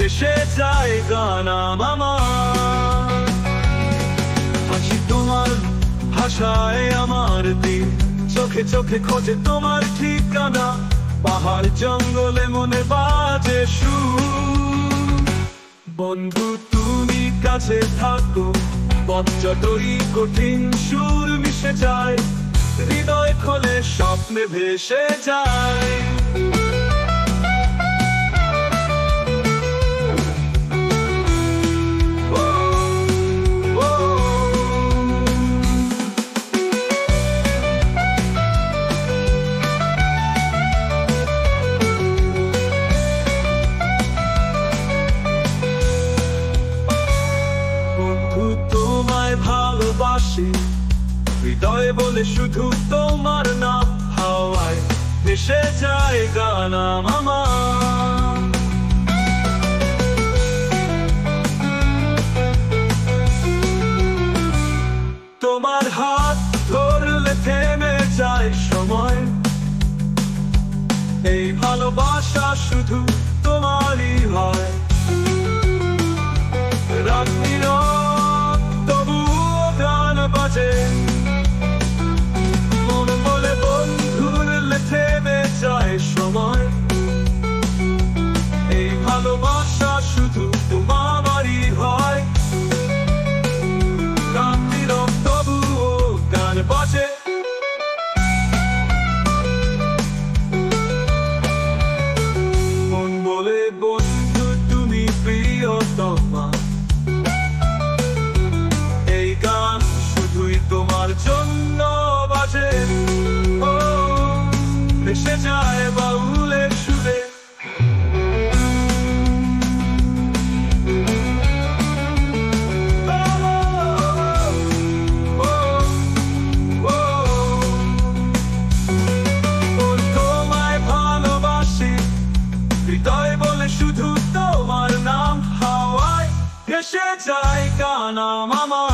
ভেসে যায় গান আমার। হাসি তোমার ভাষায় আমার দিন, চোখে চোখে খোঁজে তোমার ঠিকানা, পাহাড় জঙ্গলে মনে বাজে সুর। বন্ধু তুমি কাছে থাকো, পথ যতই কঠিন সুর মিশে যায়, হৃদয় খোলে স্বপ্নে ভেসে যায়। ভালোবাসি হৃদয় বলে শুধু তোমার নাম, হাওয়ায় ভেসে যায় গান আমার। তোমার হাত ধরলে থেমে যায় সময়, এই ভালোবাসা শুধু তোমারই হয়। রাত্রির মন বলে বন্ধুর থেমে যায় সময়, এই ভালোবাসা শুধু তোমারই হয়। রাত্রির তবুও গান বাজে, মন বলে বন্ধু তুমি প্রিয়তমা, এই গান শুধুই তোমার জন্য বাজে। ও ভেসে যায় বাউলের সুরে, তোমায় ভালোবাসি হৃদয় বলে শুধু তোমার নাম, হাওয়ায় ভেসে যায় গান আমার।